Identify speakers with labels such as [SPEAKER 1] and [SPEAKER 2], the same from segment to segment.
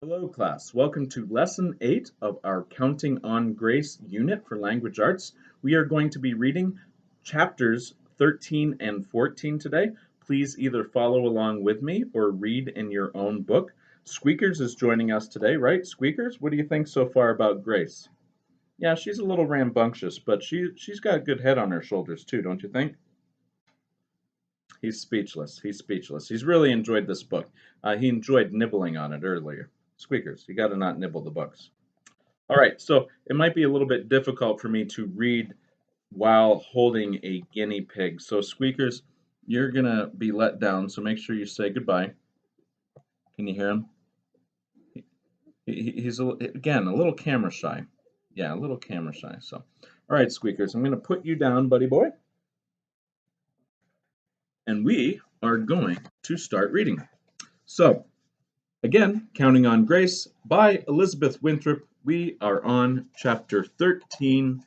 [SPEAKER 1] Hello, class. Welcome to Lesson 8 of our Counting on Grace unit for Language Arts. We are going to be reading chapters 13 and 14 today. Please either follow along with me or read in your own book. Squeakers is joining us today, right? Squeakers, what do you think so far about Grace? Yeah, she's a little rambunctious, but she's got a good head on her shoulders too, don't you think? He's speechless. He's speechless. He's really enjoyed this book. He enjoyed nibbling on it earlier. Squeakers, you got to not nibble the books. All right, so it might be a little bit difficult for me to read while holding a guinea pig. So, Squeakers, you're going to be let down, so make sure you say goodbye. Can you hear him? He's, again, a little camera shy. Yeah, a little camera shy. So, all right, Squeakers, I'm going to put you down, buddy boy, and we are going to start reading. So, again, Counting on Grace by Elizabeth Winthrop. We are on chapter 13,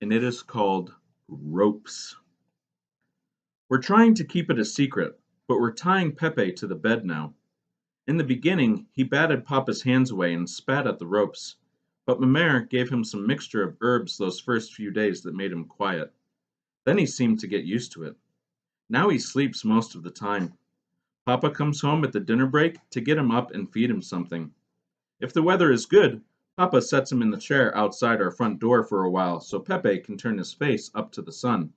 [SPEAKER 1] and it is called Ropes. We're trying to keep it a secret, but we're tying Pepe to the bed now. In the beginning, he batted Papa's hands away and spat at the ropes, but Mamère gave him some mixture of herbs those first few days that made him quiet. Then he seemed to get used to it. Now he sleeps most of the time. Papa comes home at the dinner break to get him up and feed him something. If the weather is good, Papa sets him in the chair outside our front door for a while so Pepe can turn his face up to the sun.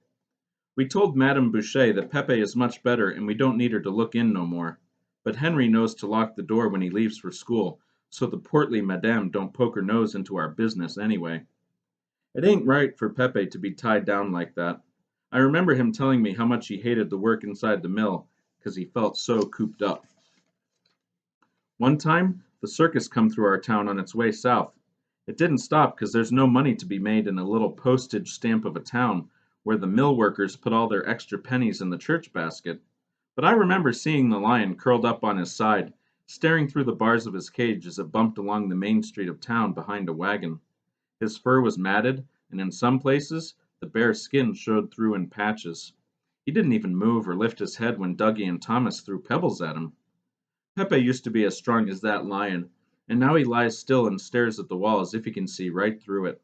[SPEAKER 1] We told Madame Boucher that Pepe is much better and we don't need her to look in no more. But Henry knows to lock the door when he leaves for school, so the portly Madame don't poke her nose into our business anyway. It ain't right for Pepe to be tied down like that. I remember him telling me how much he hated the work inside the mill, 'cause he felt so cooped up. One time, the circus come through our town on its way south. It didn't stop 'cause there's no money to be made in a little postage stamp of a town where the mill workers put all their extra pennies in the church basket. But I remember seeing the lion curled up on his side, staring through the bars of his cage as it bumped along the main street of town behind a wagon. His fur was matted, and in some places the bare skin showed through in patches. He didn't even move or lift his head when Dougie and Thomas threw pebbles at him. Pepe used to be as strong as that lion, and now he lies still and stares at the wall as if he can see right through it.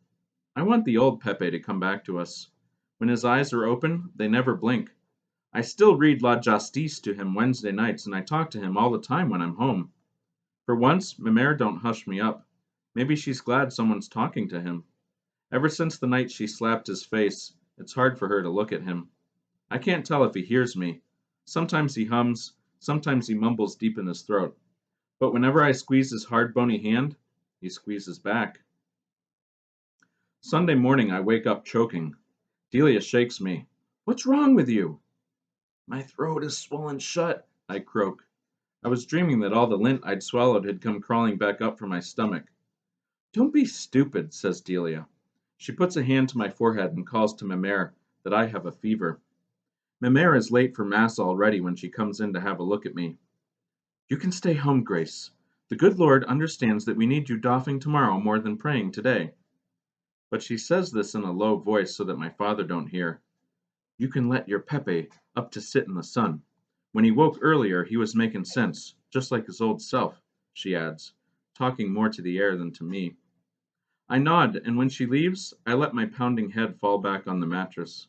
[SPEAKER 1] I want the old Pepe to come back to us. When his eyes are open, they never blink. I still read La Justice to him Wednesday nights, and I talk to him all the time when I'm home. For once, Mamère don't hush me up. Maybe she's glad someone's talking to him. Ever since the night she slapped his face, it's hard for her to look at him. I can't tell if he hears me. Sometimes he hums, sometimes he mumbles deep in his throat. But whenever I squeeze his hard bony hand, he squeezes back. Sunday morning I wake up choking. Delia shakes me. "What's wrong with you?" "My throat is swollen shut," I croak. I was dreaming that all the lint I'd swallowed had come crawling back up from my stomach. "Don't be stupid," says Delia. She puts a hand to my forehead and calls to Mamère that I have a fever. Mamère is late for Mass already when she comes in to have a look at me. "You can stay home, Grace. The good Lord understands that we need you doffing tomorrow more than praying today." But she says this in a low voice so that my father don't hear. "You can let your Pepe up to sit in the sun. When he woke earlier he was making sense, just like his old self," she adds, talking more to the air than to me. I nod, and when she leaves, I let my pounding head fall back on the mattress.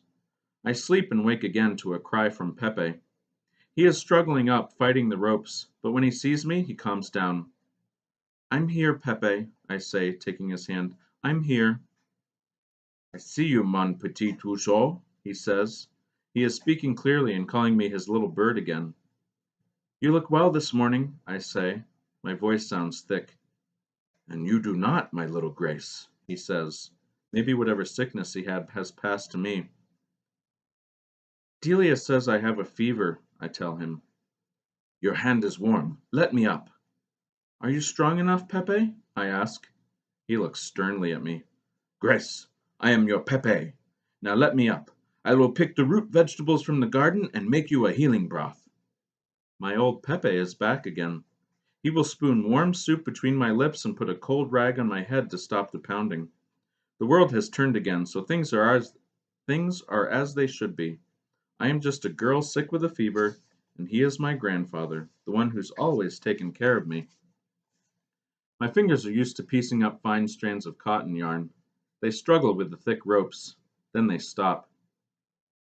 [SPEAKER 1] I sleep and wake again to a cry from Pepe. He is struggling up, fighting the ropes, but when he sees me, he calms down. "I'm here, Pepe," I say, taking his hand. "I'm here." "I see you, mon petit Touchot," he says. He is speaking clearly and calling me his little bird again. "You look well this morning," I say. My voice sounds thick. "And you do not, my little Grace," he says. Maybe whatever sickness he had has passed to me. "Delia says I have a fever," I tell him. "Your hand is warm. Let me up." "Are you strong enough, Pepe?" I ask. He looks sternly at me. "Grace, I am your Pepe. Now let me up. I will pick the root vegetables from the garden and make you a healing broth." My old Pepe is back again. He will spoon warm soup between my lips and put a cold rag on my head to stop the pounding. The world has turned again, so things are as they should be. I am just a girl sick with a fever, and he is my grandfather, the one who's always taken care of me. My fingers are used to piecing up fine strands of cotton yarn. They struggle with the thick ropes. Then they stop.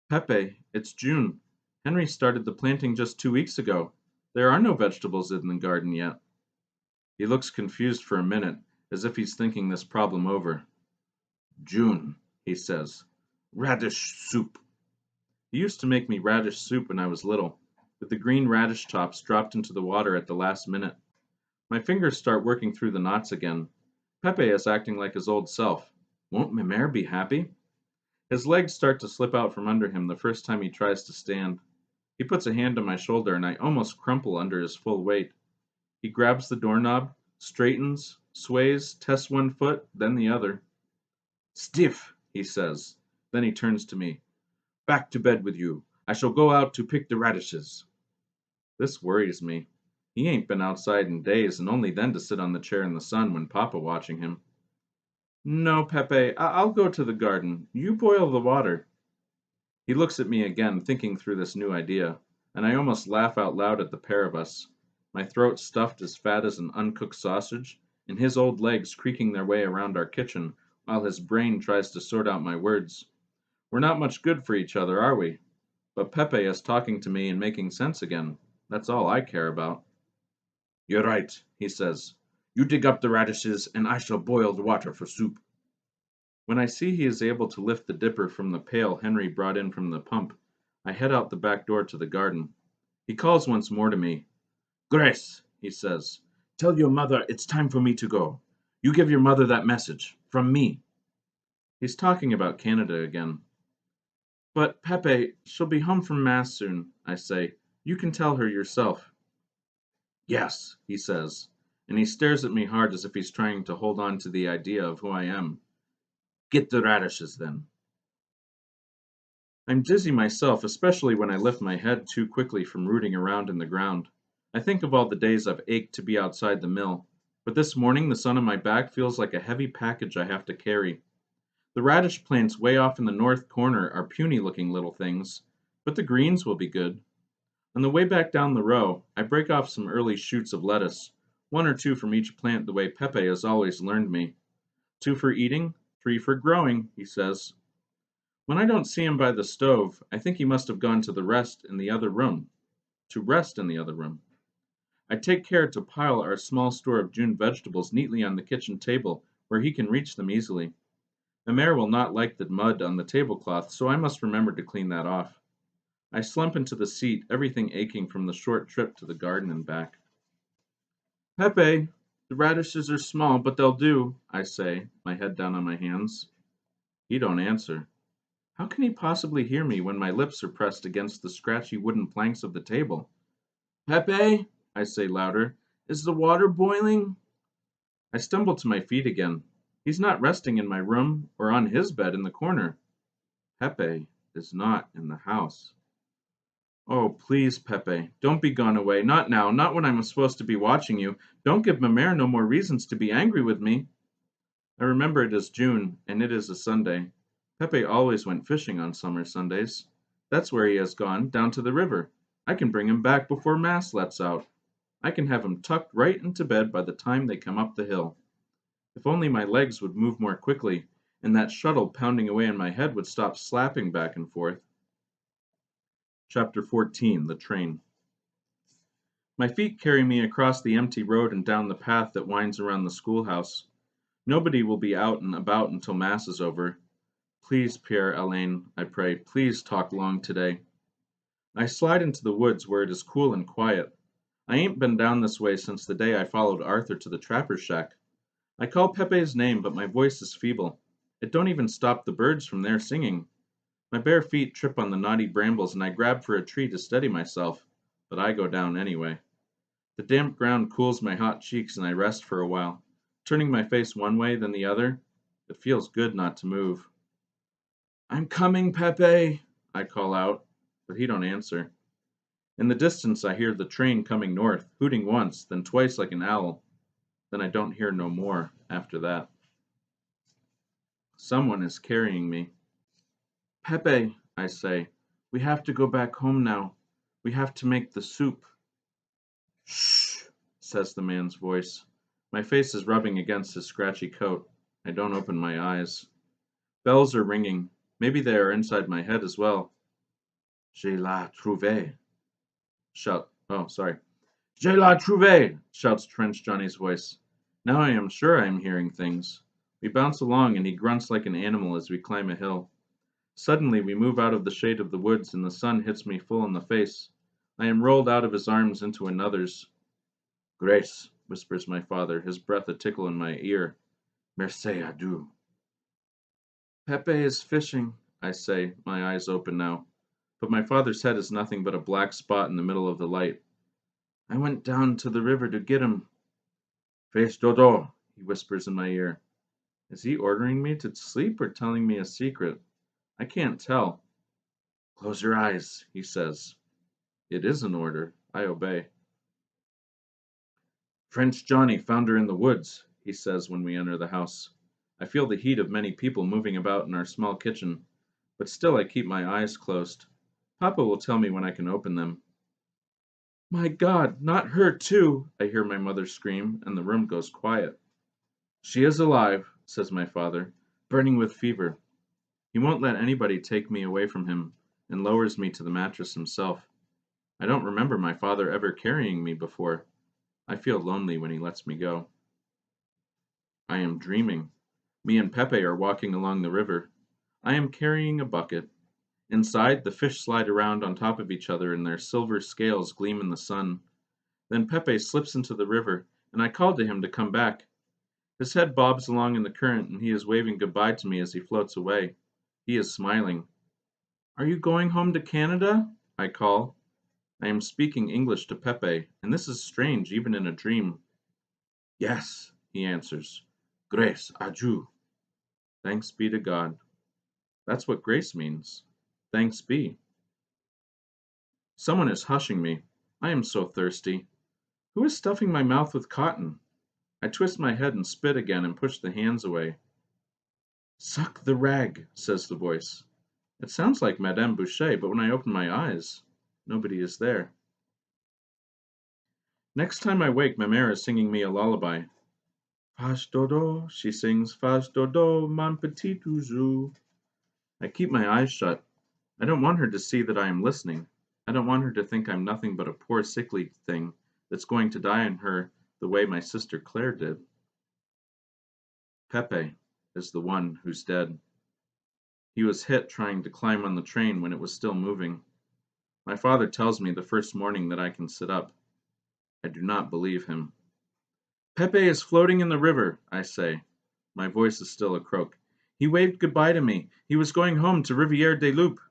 [SPEAKER 1] Pepe, it's June. Henry started the planting just 2 weeks ago. There are no vegetables in the garden yet. He looks confused for a minute, as if he's thinking this problem over. June, he says. Radish soup. He used to make me radish soup when I was little, with the green radish tops dropped into the water at the last minute. My fingers start working through the knots again. Pepe is acting like his old self. Won't Mimere be happy? His legs start to slip out from under him the first time he tries to stand. He puts a hand on my shoulder and I almost crumple under his full weight. He grabs the doorknob, straightens, sways, tests one foot, then the other. Stiff, he says. Then he turns to me. Back to bed with you. I shall go out to pick the radishes. This worries me. He ain't been outside in days, and only then to sit on the chair in the sun when Papa watching him. No, Pepe, I'll go to the garden. You boil the water. He looks at me again, thinking through this new idea, and I almost laugh out loud at the pair of us. My throat stuffed as fat as an uncooked sausage, and his old legs creaking their way around our kitchen, while his brain tries to sort out my words. We're not much good for each other, are we? But Pepe is talking to me and making sense again. That's all I care about. You're right, he says. You dig up the radishes, and I shall boil the water for soup. When I see he is able to lift the dipper from the pail Henry brought in from the pump, I head out the back door to the garden. He calls once more to me. Grace, he says, tell your mother it's time for me to go. You give your mother that message, from me. He's talking about Canada again. But, Pepe, she'll be home from Mass soon, I say. You can tell her yourself. Yes, he says, and he stares at me hard as if he's trying to hold on to the idea of who I am. Get the radishes, then. I'm dizzy myself, especially when I lift my head too quickly from rooting around in the ground. I think of all the days I've ached to be outside the mill, but this morning the sun on my back feels like a heavy package I have to carry. The radish plants way off in the north corner are puny-looking little things, but the greens will be good. On the way back down the row, I break off some early shoots of lettuce, 1 or 2 from each plant the way Pepe has always learned me. 2 for eating, 3 for growing, he says. When I don't see him by the stove, I think he must have gone to rest in the other room. I take care to pile our small store of June vegetables neatly on the kitchen table where he can reach them easily. The mare will not like the mud on the tablecloth, so I must remember to clean that off. I slump into the seat, everything aching from the short trip to the garden and back. Pepe, the radishes are small, but they'll do, I say, my head down on my hands. He don't answer. How can he possibly hear me when my lips are pressed against the scratchy wooden planks of the table? Pepe, I say louder, is the water boiling? I stumble to my feet again. He's not resting in my room or on his bed in the corner. Pepe is not in the house. Oh, please, Pepe, don't be gone away. Not now, not when I'm supposed to be watching you. Don't give Mamere no more reasons to be angry with me. I remember it is June, and it is a Sunday. Pepe always went fishing on summer Sundays. That's where he has gone, down to the river. I can bring him back before Mass lets out. I can have him tucked right into bed by the time they come up the hill. If only my legs would move more quickly, and that shuttle pounding away in my head would stop slapping back and forth. Chapter 14, The Train. My feet carry me across the empty road and down the path that winds around the schoolhouse. Nobody will be out and about until Mass is over. Please, Pierre Alain, I pray, please talk long today. I slide into the woods where it is cool and quiet. I ain't been down this way since the day I followed Arthur to the trapper's shack. I call Pepe's name, but my voice is feeble. It don't even stop the birds from their singing. My bare feet trip on the knotty brambles and I grab for a tree to steady myself, but I go down anyway. The damp ground cools my hot cheeks and I rest for a while, turning my face one way then the other. It feels good not to move. I'm coming, Pepe, I call out, but he don't answer. In the distance I hear the train coming north, hooting once, then twice like an owl. Then I don't hear no more after that. Someone is carrying me. Pepe, I say, we have to go back home now. We have to make the soup. Shh, says the man's voice. My face is rubbing against his scratchy coat. I don't open my eyes. Bells are ringing. Maybe they are inside my head as well. Je l'ai trouvé. Sorry. Je l'ai trouvé! Shouts Trench Johnny's voice. Now I am sure I am hearing things. We bounce along and he grunts like an animal as we climb a hill. Suddenly we move out of the shade of the woods and the sun hits me full in the face. I am rolled out of his arms into another's. Grace, whispers my father, his breath a tickle in my ear. Merci à Dieu. Pepe is fishing, I say, my eyes open now. But my father's head is nothing but a black spot in the middle of the light. I went down to the river to get him. Face dodo, he whispers in my ear. Is he ordering me to sleep or telling me a secret? I can't tell. Close your eyes, he says. It is an order. I obey. French Johnny found her in the woods, he says when we enter the house. I feel the heat of many people moving about in our small kitchen, but still I keep my eyes closed. Papa will tell me when I can open them. My God, not her too, I hear my mother scream, and the room goes quiet. She is alive, says my father, burning with fever. He won't let anybody take me away from him, and lowers me to the mattress himself. I don't remember my father ever carrying me before. I feel lonely when he lets me go. I am dreaming. Me and Pepe are walking along the river. I am carrying a bucket. Inside, the fish slide around on top of each other and their silver scales gleam in the sun. Then Pepe slips into the river, and I call to him to come back. His head bobs along in the current, and he is waving goodbye to me as he floats away. He is smiling. Are you going home to Canada? I call. I am speaking English to Pepe, and this is strange even in a dream. Yes, he answers. Grace à Dieu. Thanks be to God. That's what grace means. Thanks be. Someone is hushing me. I am so thirsty. Who is stuffing my mouth with cotton? I twist my head and spit again and push the hands away. Suck the rag, says the voice. It sounds like Madame Boucher, but when I open my eyes, nobody is there. Next time I wake, ma mère is singing me a lullaby. Fâche dodo, she sings, fâche dodo, mon petit ouzou. I keep my eyes shut. I don't want her to see that I am listening. I don't want her to think I'm nothing but a poor sickly thing that's going to die in her the way my sister Claire did. Pepe is the one who's dead. He was hit trying to climb on the train when it was still moving. My father tells me the first morning that I can sit up. I do not believe him. Pepe is floating in the river, I say. My voice is still a croak. He waved goodbye to me. He was going home to Rivière des Loups.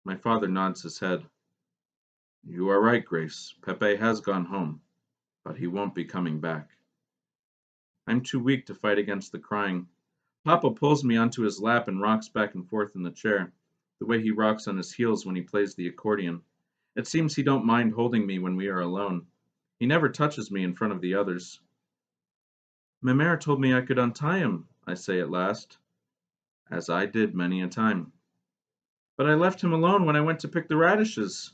[SPEAKER 1] My father nods his head. You are right, Grace. Pepe has gone home, but he won't be coming back. I'm too weak to fight against the crying. Papa pulls me onto his lap and rocks back and forth in the chair, the way he rocks on his heels when he plays the accordion. It seems he don't mind holding me when we are alone. He never touches me in front of the others. Ma mère told me I could untie him, I say at last, as I did many a time. But I left him alone when I went to pick the radishes.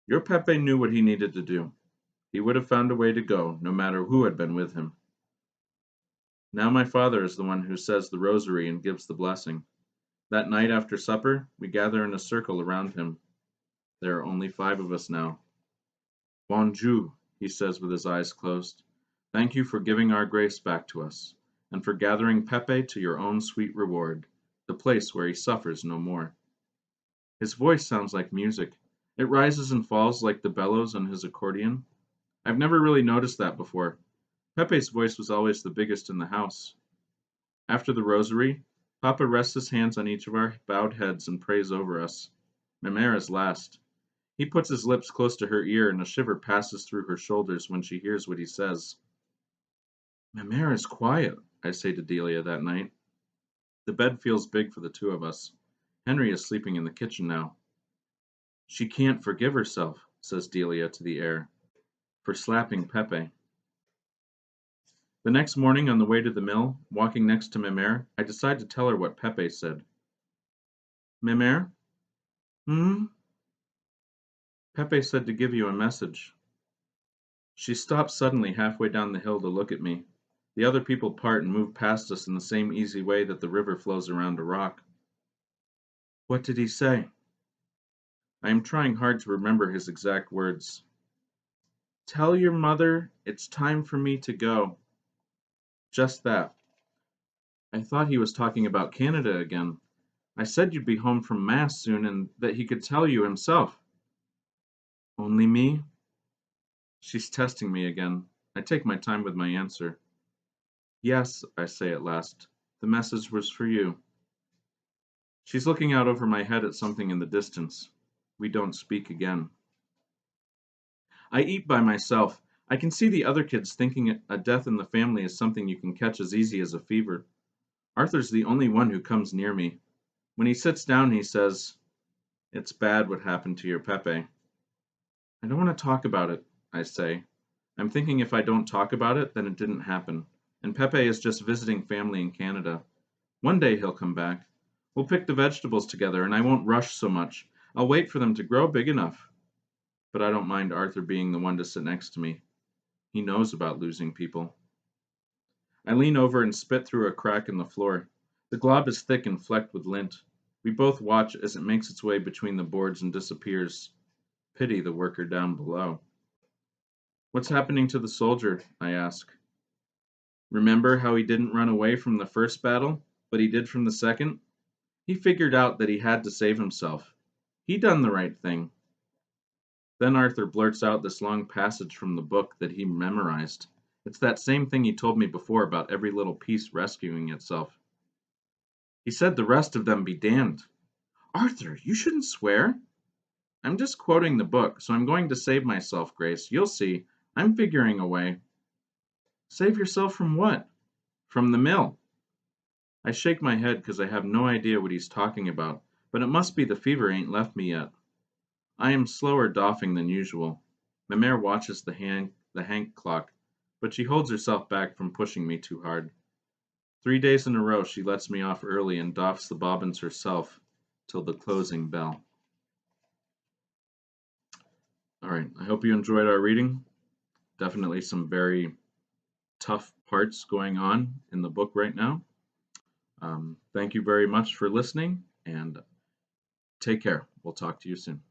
[SPEAKER 1] Your Pepe knew what he needed to do. He would have found a way to go, no matter who had been with him. Now my father is the one who says the rosary and gives the blessing. That night after supper, we gather in a circle around him. There are only 5 of us now. Bon Dieu, he says with his eyes closed. Thank you for giving our Grace back to us, and for gathering Pepe to your own sweet reward, the place where he suffers no more. His voice sounds like music. It rises and falls like the bellows on his accordion. I've never really noticed that before. Pepe's voice was always the biggest in the house. After the rosary, Papa rests his hands on each of our bowed heads and prays over us. Mamère is last. He puts his lips close to her ear and a shiver passes through her shoulders when she hears what he says. Mamère is quiet, I say to Delia that night. The bed feels big for the 2 of us. Henry is sleeping in the kitchen now. She can't forgive herself, says Delia to the air, for slapping Pepe. The next morning on the way to the mill, walking next to Mamère, I decide to tell her what Pepe said. Mamère? Hmm? Pepe said to give you a message. She stopped suddenly halfway down the hill to look at me. The other people part and move past us in the same easy way that the river flows around a rock. What did he say? I am trying hard to remember his exact words. Tell your mother it's time for me to go. Just that. I thought he was talking about Canada again. I said you'd be home from Mass soon and that he could tell you himself. Only me? She's testing me again. I take my time with my answer. Yes, I say at last. The message was for you. She's looking out over my head at something in the distance. We don't speak again. I eat by myself. I can see the other kids thinking a death in the family is something you can catch as easy as a fever. Arthur's the only one who comes near me. When he sits down, he says, It's bad what happened to your Pepe. I don't want to talk about it, I say. I'm thinking if I don't talk about it, then it didn't happen. And Pepe is just visiting family in Canada. One day he'll come back. We'll pick the vegetables together, and I won't rush so much. I'll wait for them to grow big enough. But I don't mind Arthur being the one to sit next to me. He knows about losing people. I lean over and spit through a crack in the floor. The glob is thick and flecked with lint. We both watch as it makes its way between the boards and disappears. Pity the worker down below. What's happening to the soldier? I ask. Remember how he didn't run away from the first battle, but he did from the second? He figured out that he had to save himself. He done the right thing. Then Arthur blurts out this long passage from the book that he memorized. It's that same thing he told me before about every little piece rescuing itself. He said the rest of them be damned. Arthur, you shouldn't swear. I'm just quoting the book, so I'm going to save myself, Grace. You'll see. I'm figuring a way. Save yourself from what? From the mill. I shake my head because I have no idea what he's talking about, but it must be the fever ain't left me yet. I am slower doffing than usual. My mare watches the Hank clock, but she holds herself back from pushing me too hard. 3 days in a row she lets me off early and doffs the bobbins herself till the closing bell. All right, I hope you enjoyed our reading. Definitely some very tough parts going on in the book right now. Thank you very much for listening, and take care. We'll talk to you soon.